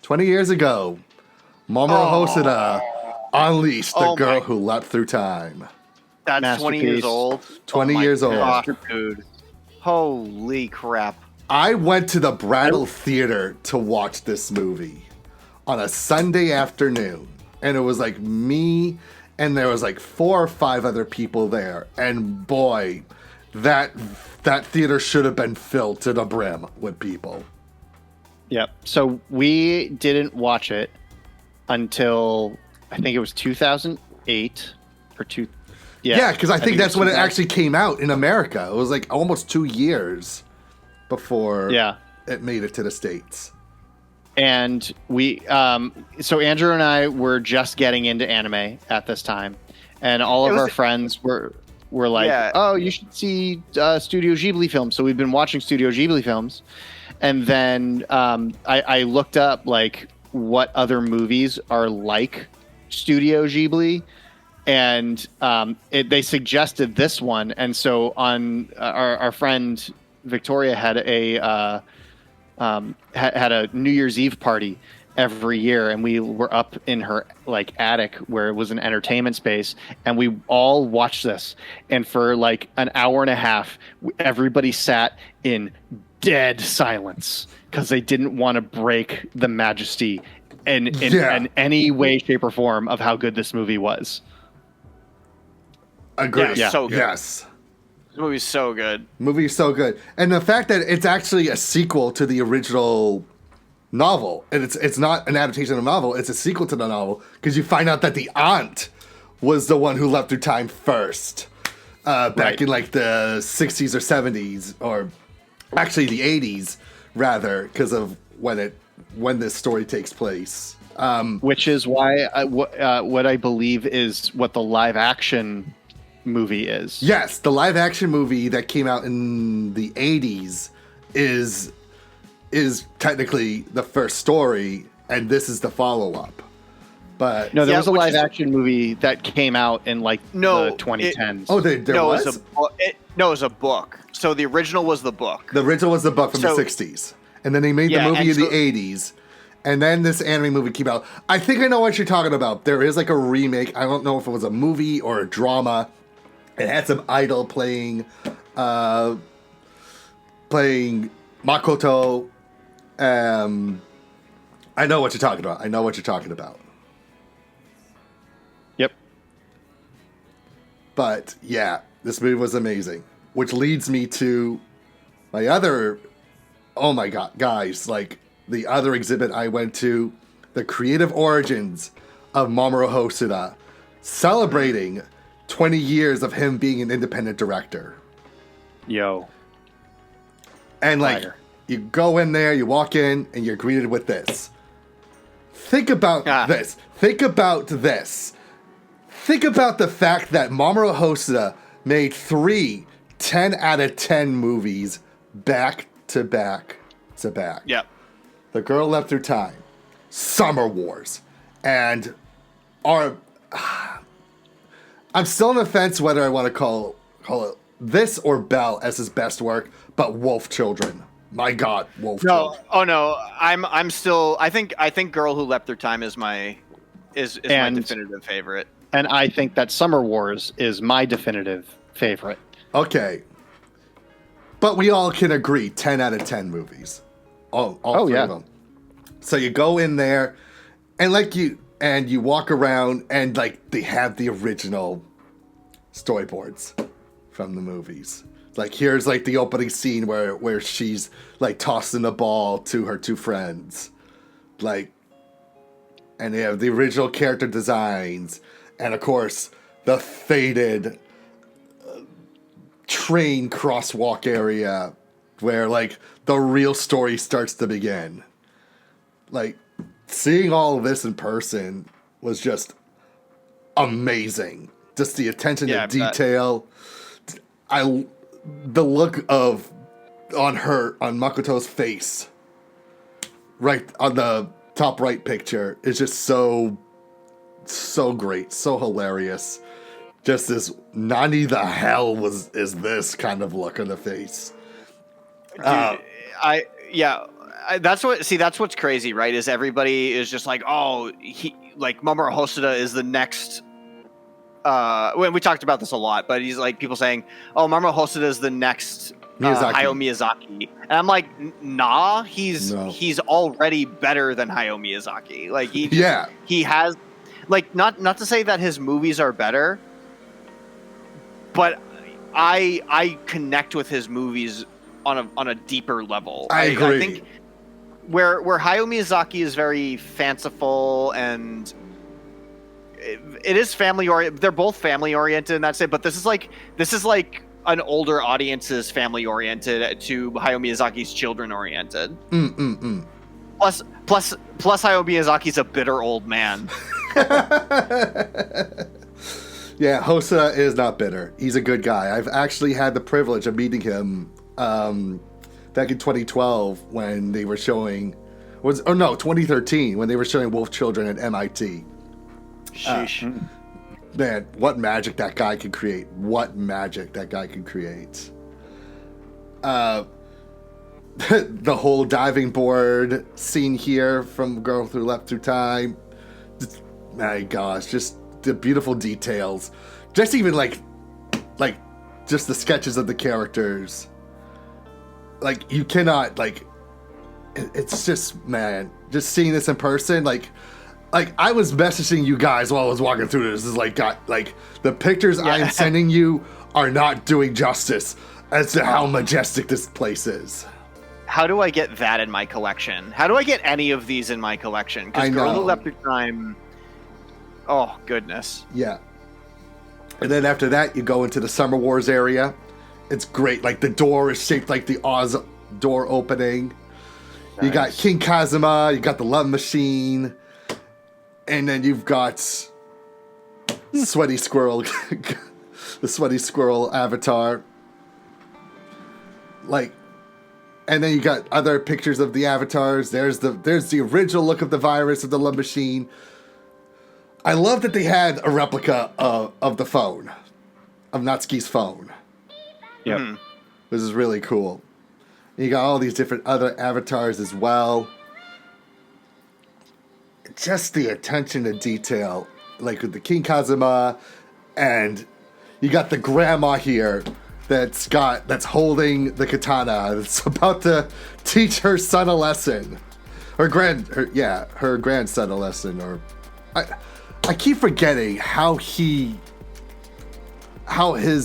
20 years ago, Mamoru Hosoda unleashed the girl who leapt through time. That's 20 years old. 20 years old. Gosh, dude. Holy crap. I went to the Brattle Theater to watch this movie on a Sunday afternoon. And it was like me and there was like 4 or 5 other people there. And boy, that theater should have been filled to the brim with people. Yep. So we didn't watch it until I think it was 2008 or 2. Yeah, because I think that's when it actually came out in America. It was like almost 2 years before it made it to the States. And we, so Andrew and I were just getting into anime at this time, and all of our friends were like, "Oh, you should see Studio Ghibli films." So we've been watching Studio Ghibli films, and then I looked up like what other movies are like Studio Ghibli, and they suggested this one, and so on our friend Victoria had a had a New Year's Eve party every year, and we were up in her like attic where it was an entertainment space, and we all watched this, and for like an hour and a half everybody sat in dead silence because they didn't want to break the majesty in any way, shape, or form of how good this movie was. Agreed. Yeah, so good. Yes. This movie's so good. Movie's so good. And the fact that it's actually a sequel to the original novel, and it's not an adaptation of the novel, it's a sequel to the novel, because you find out that the aunt was the one who leapt through time first, back in like the 60s or 70s, or actually the 80s, rather, because of when this story takes place. Which is why what I believe is what the live action movie is. Yes, the live action movie that came out in the 80s is technically the first story, and this is the follow-up. But no, there was a live action movie that came out in like the 2010s. There was? It was a book. So the original was the book. The original was the book from the 60s. And then they made the movie in the 80s. And then this anime movie came out. I think I know what you're talking about. There is like a remake. I don't know if it was a movie or a drama. It had some idol playing Makoto. I know what you're talking about. Yep. But yeah, this movie was amazing. Which leads me to my other, oh my god, guys, like the other exhibit I went to, the creative origins of Mamoru Hosoda, celebrating 20 years of him being an independent director. Yo. And like, you go in there, you walk in, and you're greeted with this. Think about this. Think about this. Think about the fact that Mamoru Hosoda made 3 10 out of 10 movies back to back to back. Yep. The Girl Leapt Through Time, Summer Wars, and I'm still on the fence whether I want to call it this or Belle as his best work, but Wolf Children. My God, Wolf Children. Oh no, I'm still. I think Girl Who Leapt Through Time is my definitive favorite. And I think that Summer Wars is my definitive favorite. Okay. But we all can agree 10 out of 10 movies. All three of them. So you go in there and you walk around and like they have the original storyboards from the movies. Like here's like the opening scene where she's like tossing the ball to her 2 friends. Like, and they have the original character designs and of course the faded train crosswalk area where like the real story starts to begin. Like seeing all of this in person was just amazing. Just the attention to detail. The look on Makoto's face right on the top right picture is just so great, so hilarious. Just this Nani the hell is this kind of look on the face. Dude, That's what's crazy, right? Is everybody is just like, oh, Mamoru Hosoda is the next. When we talked about this a lot, but he's like people saying, oh, Mamoru Hosoda is the next Hayao Miyazaki, and I'm like, nah, he's already better than Hayao Miyazaki. Like he has, like, not to say that his movies are better, but I connect with his movies on a deeper level. I agree. I think where Hayao Miyazaki is very fanciful and it is family oriented. They're both family oriented, and that's it. But this is like an older audience's family oriented to Hayao Miyazaki's children oriented. Plus Hayao Miyazaki's a bitter old man. Yeah, Hosoda is not bitter. He's a good guy. I've actually had the privilege of meeting him back in 2012 when they were showing 2013 when they were showing Wolf Children at MIT. Sheesh. Man, what magic that guy can create. The whole diving board scene here from Girl Who Leapt Through Time. My gosh, just the beautiful details. Just even like just the sketches of the characters. Like, you cannot, like, it's just, man, just seeing this in person, like I was messaging you guys while I was walking through this. Is like, the pictures I'm sending you are not doing justice as to how majestic this place is. How do I get that in my collection? How do I get any of these in my collection? Because Girl Who Leapt Through Time, oh goodness. Yeah. And then after that, you go into the Summer Wars area. It's great. Like, the door is shaped like the Oz door opening. Nice. You got King Kazuma. You got the Love Machine. And then you've got Sweaty Squirrel, the Sweaty Squirrel avatar. Like, and then you got other pictures of the avatars. There's the original look of the virus of the Love Machine. I love that they had a replica of the phone, of Natsuki's phone. Yep. This is really cool. And you got all these different other avatars as well. Just the attention to detail, like with the King Kazuma, and you got the grandma here that's holding the katana. That's about to teach her son a lesson, her grandson a lesson. Or I keep forgetting how his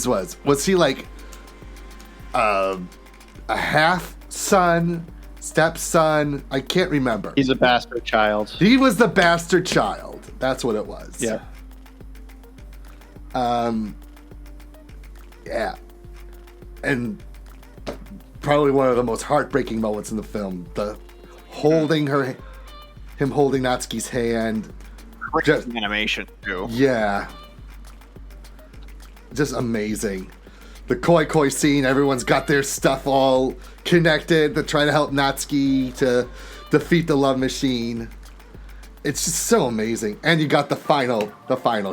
was. Was he like a half son? Stepson, I can't remember. He's a bastard child. He was the bastard child. That's what it was. Yeah. Yeah. And probably one of the most heartbreaking moments in the film. The holding him holding Natsuki's hand. Just animation too. Yeah. Just amazing. The koi scene, everyone's got their stuff all connected to try to help Natsuki to defeat the Love Machine. It's just so amazing. And you got the final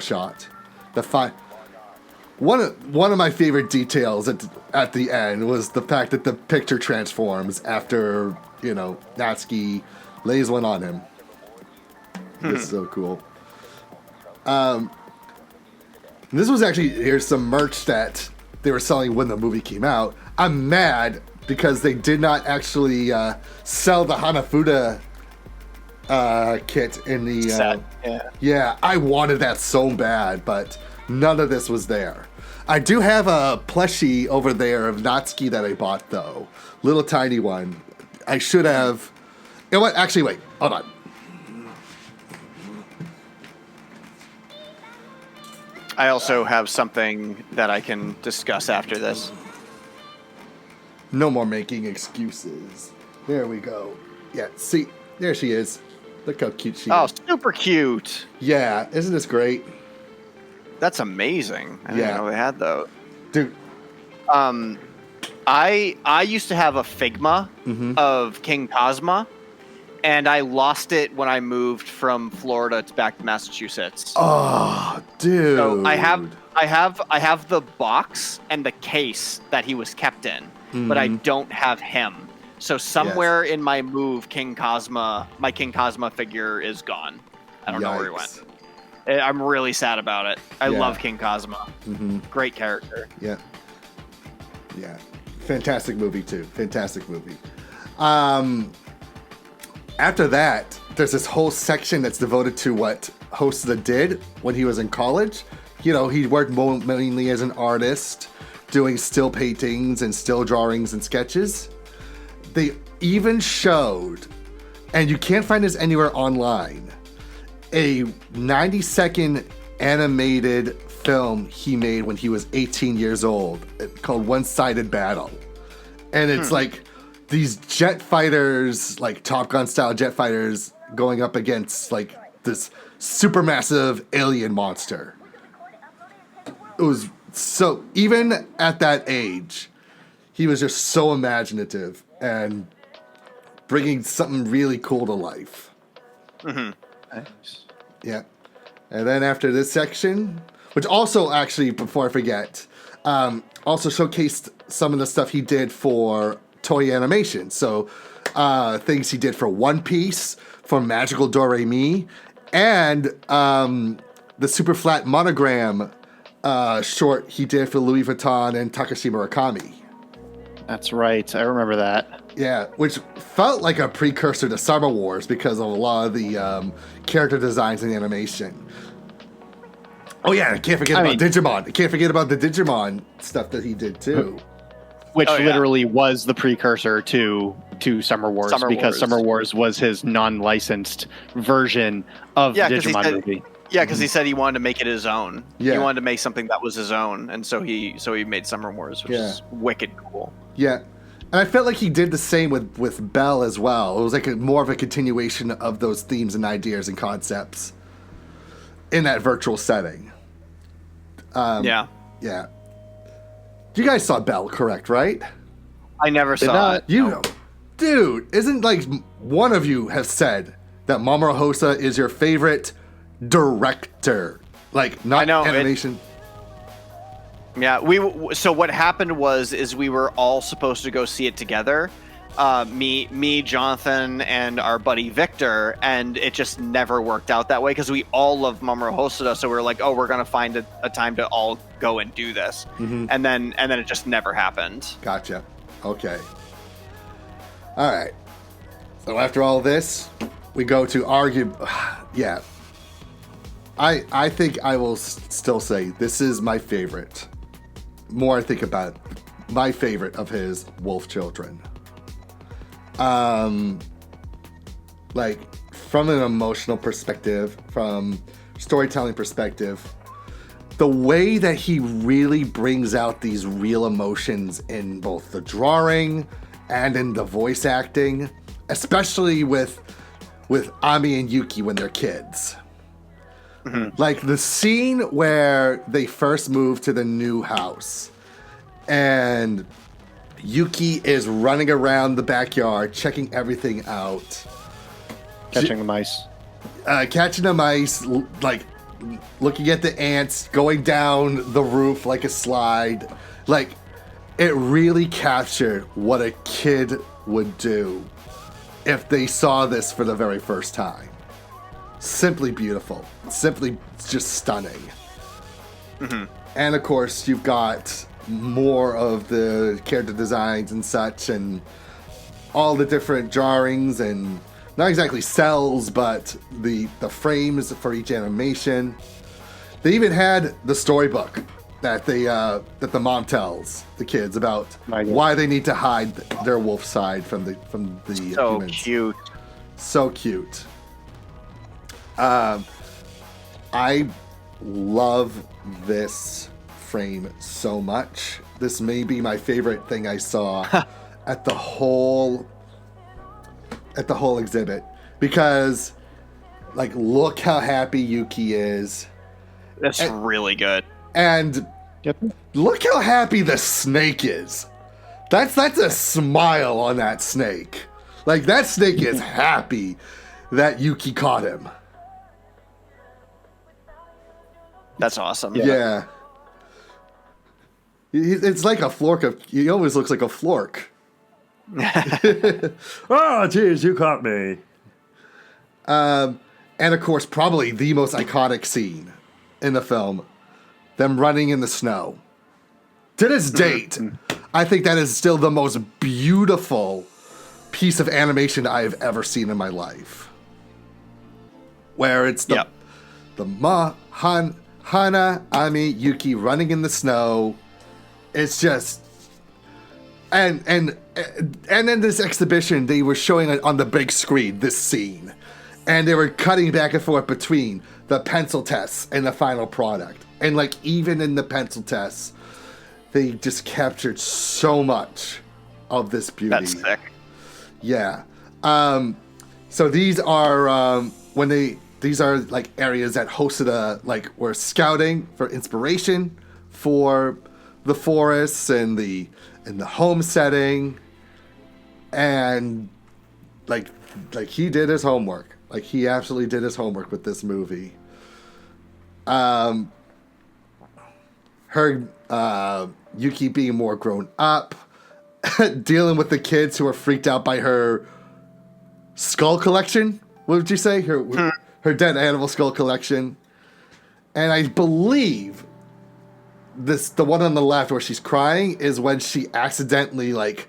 shot. One of my favorite details at the end was the fact that the picture transforms after, Natsuki lays one on him. It's so cool. This was actually, here's some merch that they were selling when the movie came out. I'm mad because they did not actually sell the Hanafuda kit in the set. Yeah, I wanted that so bad, but none of this was there. I do have a plushie over there of Natsuki that I bought, though. Little tiny one. I should have... You know what? Actually, wait. Hold on. I also have something that I can discuss after this. No more making excuses. There we go. Yeah, see, there she is. Look how cute she is. Oh, super cute. Yeah, isn't this great? That's amazing. I didn't know they had those. Dude. I used to have a Figma of King Cosma, and I lost it when I moved from Florida back to Massachusetts. Oh, dude. So I have the box and the case that he was kept in, but I don't have him. So somewhere in my move, my King Cosma figure is gone. I don't know where he went. I'm really sad about it. I love King Cosma. Great character. Yeah. Yeah. Fantastic movie, too. Fantastic movie. After that, there's this whole section that's devoted to what Hosoda did when he was in college. You know, he worked mainly as an artist, doing still paintings and still drawings and sketches. They even showed, and you can't find this anywhere online, a 90-second animated film he made when he was 18 years old called One-Sided Battle. And it's like these jet fighters, like Top Gun style jet fighters, going up against like this supermassive alien monster. It was so, even at that age, he was just so imaginative and bringing something really cool to life. Nice. Yeah. And then after this section, which also actually, before I forget, also showcased some of the stuff he did for Toei Animation. So things he did for One Piece, for Magical Doremi, and the super flat monogram short he did for Louis Vuitton and Takashi Murakami. That's right. I remember that. Yeah, which felt like a precursor to Summer Wars because of a lot of the character designs and animation. Oh yeah, I can't forget about Digimon. I can't forget about the Digimon stuff that he did too. Which literally was the precursor to Summer Wars, Summer Wars was his non-licensed version of the Digimon movie. Yeah, because he said he wanted to make it his own. Yeah. He wanted to make something that was his own, and so he made Summer Wars, which is wicked cool. Yeah. And I felt like he did the same with Belle as well. It was like more of a continuation of those themes and ideas and concepts in that virtual setting. Yeah. Yeah. You guys saw Belle, correct, right? I never saw it. Dude, isn't like one of you has said that Mamoru Hosoda is your favorite director? Like, not animation. So what happened is we were all supposed to go see it together. Me, Jonathan, and our buddy Victor, and it just never worked out that way because we all love Mamoru Hosoda. So we were like, oh, we're gonna find a time to all go and do this, and then it just never happened. Gotcha. Okay. All right. So after all this, we go to argue. Yeah. I think I will still say this is my favorite. More I think about it, my favorite of his Wolf Children. Like from an emotional perspective, from storytelling perspective, the way that he really brings out these real emotions in both the drawing and in the voice acting, especially with Ami and Yuki when they're kids. Like the scene where they first move to the new house and Yuki is running around the backyard, checking everything out. Catching the mice. Catching the mice, like looking at the ants, going down the roof like a slide. Like, it really captured what a kid would do if they saw this for the very first time. Simply beautiful. Simply just stunning. And of course, you've got more of the character designs and such, and all the different drawings, and not exactly cells, but the frames for each animation. They even had the storybook that the mom tells the kids about why they need to hide their wolf side from the humans. Cute. So cute. I love this frame so much. This may be my favorite thing I saw at the whole exhibit, because like, look how happy Yuki is. That's really good. And look how happy the snake is. That's a smile on that snake. Like, that snake is happy that Yuki caught him. That's awesome. Yeah. It's like a flork he always looks like a flork. Oh, geez, you caught me. And of course, probably the most iconic scene in the film, them running in the snow. To this date, I think that is still the most beautiful piece of animation I have ever seen in my life. Where it's the Hana, Ami, Yuki running in the snow. It's just, and in this exhibition, they were showing it on the big screen, this scene. And they were cutting back and forth between the pencil tests and the final product. And like, even in the pencil tests, they just captured so much of this beauty. That's sick. Yeah. So these are these are like areas that Hosoda like were scouting for inspiration for the forests and the home setting, and like he did his homework. Like he absolutely did his homework with this movie. Yuki being more grown up, dealing with the kids who are freaked out by her skull collection. What would you say? Her dead animal skull collection. And I believe the one on the left where she's crying is when she accidentally like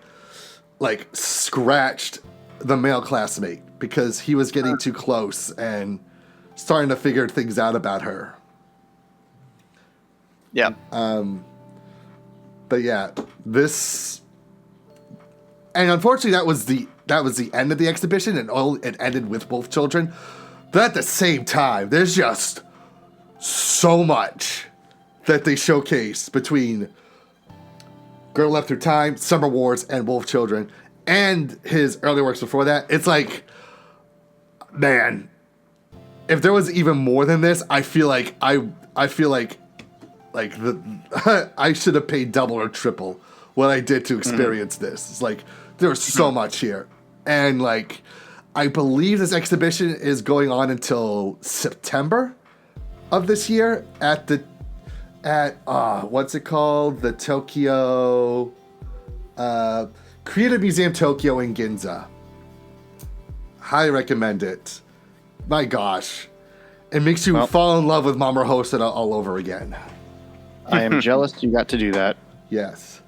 scratched the male classmate because he was getting too close and starting to figure things out about her. Yeah. But yeah, this, and unfortunately that was the end of the exhibition, and it ended with both children. But at the same time, there's just so much that they showcase between Girl Left Through Time, Summer Wars, and Wolf Children, and his early works before that. It's like, man, if there was even more than this, I feel like I should have paid double or triple what I did to experience this. It's like, there's so much here. And like, I believe this exhibition is going on until September of this year at what's it called? The Tokyo, Creative Museum Tokyo in Ginza. Highly recommend it. My gosh. It makes you fall in love with Mamoru Hosoda all over again. I am jealous you got to do that. Yes.